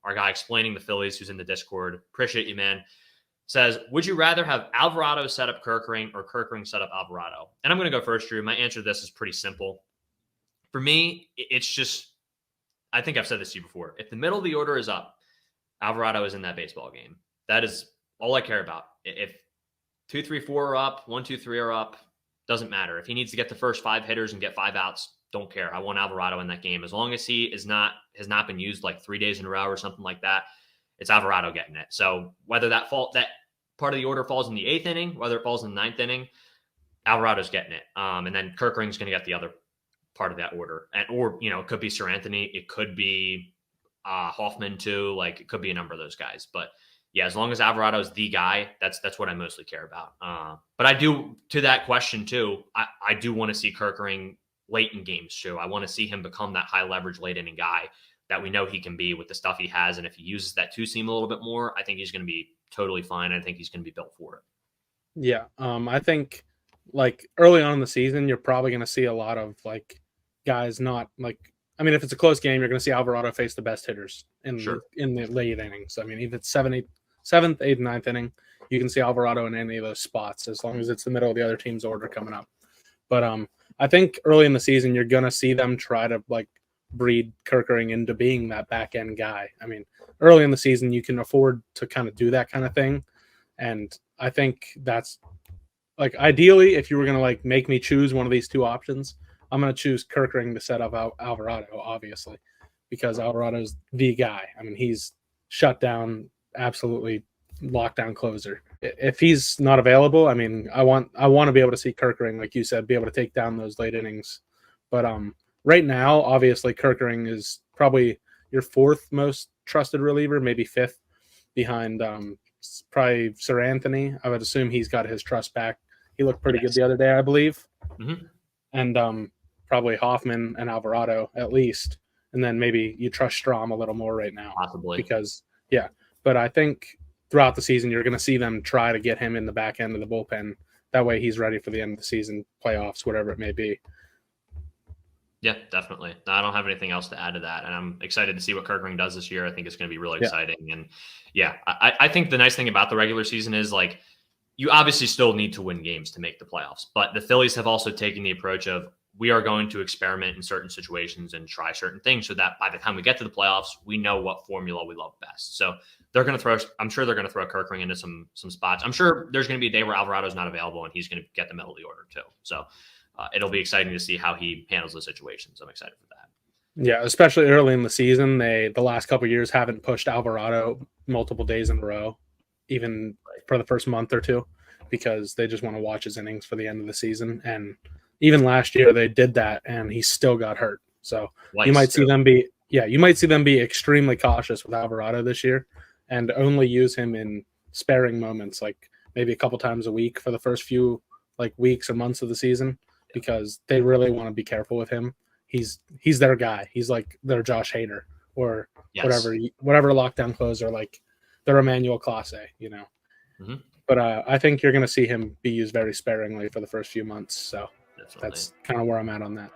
our guy explaining the Phillies, who's in the Discord, appreciate you, man, says, would you rather have Alvarado set up Kerkering or Kerkering set up Alvarado? And I'm going to go first, Drew. My answer to this is pretty simple. For me, it's just, I think I've said this to you before. If the middle of the order is up, Alvarado is in that baseball game. That is all I care about. If 2, 3, 4 are up, 1, 2, 3 are up, doesn't matter. If he needs to get the first 5 hitters and get 5 outs, don't care. I want Alvarado in that game. As long as he has not been used like 3 days in a row or something like that, it's Alvarado getting it. So whether that part of the order falls in the 8th inning, whether it falls in the 9th inning, Alvarado's getting it. And then Kerkering's going to get the other part of that order. Or it could be Sir Anthony. It could be Hoffman too. Like, it could be a number of those guys. But yeah, as long as Alvarado's the guy, that's what I mostly care about. But I do, to that question too, I do want to see Kerkering late in games too. I want to see him become that high leverage late inning guy that we know he can be with the stuff he has. And if he uses that 2-seam a little bit more, I think he's going to be totally fine. I think he's going to be built for it. Yeah. I think like early on in the season, you're probably going to see a lot of like guys not like, if it's a close game, you're going to see Alvarado face the best hitters in the late innings. If it's 7th, 8th, 9th inning, you can see Alvarado in any of those spots as long as it's the middle of the other team's order coming up. But I think early in the season, you're going to see them try to like breed Kerkering into being that back end guy. Early in the season, you can afford to kind of do that kind of thing. And I think that's like ideally, if you were going to like make me choose one of these two options, I'm going to choose Kerkering to set up Alvarado, obviously, because Alvarado's the guy. He's shut down, absolutely lockdown closer. If he's not available, I want to be able to see Kerkering, like you said, be able to take down those late innings. But right now, obviously, Kerkering is probably your 4th most trusted reliever, maybe 5th behind probably Sir Anthony. I would assume he's got his trust back. He looked pretty good the other day, I believe. Mm-hmm. And probably Hoffman and Alvarado at least. And then maybe you trust Strom a little more right now. Possibly. Because, yeah. But I think throughout the season, you're going to see them try to get him in the back end of the bullpen. That way he's ready for the end of the season, playoffs, whatever it may be. Yeah, definitely. I don't have anything else to add to that. And I'm excited to see what Kerkering does this year. I think it's going to be really exciting. And yeah, I think the nice thing about the regular season is like, you obviously still need to win games to make the playoffs, but the Phillies have also taken the approach of we are going to experiment in certain situations and try certain things so that by the time we get to the playoffs, we know what formula we love best. So I'm sure they're going to throw Kerkering into some spots. I'm sure there's going to be a day where Alvarado's not available and he's going to get the middle of the order too. So it'll be exciting to see how he handles the situations. I'm excited for that. Yeah, especially early in the season, the last couple of years haven't pushed Alvarado multiple days in a row, even for the first month or two, because they just want to watch his innings for the end of the season. And even last year they did that, and he still got hurt. So you might see them be extremely cautious with Alvarado this year, and only use him in sparing moments, like maybe a couple times a week for the first few like weeks or months of the season, because they really want to be careful with him. He's their guy. He's like their Josh Hader or whatever lockdown closer, like their Emmanuel Clase, Mm-hmm. But I think you're going to see him be used very sparingly for the first few months. So Definitely. That's kind of where I'm at on that.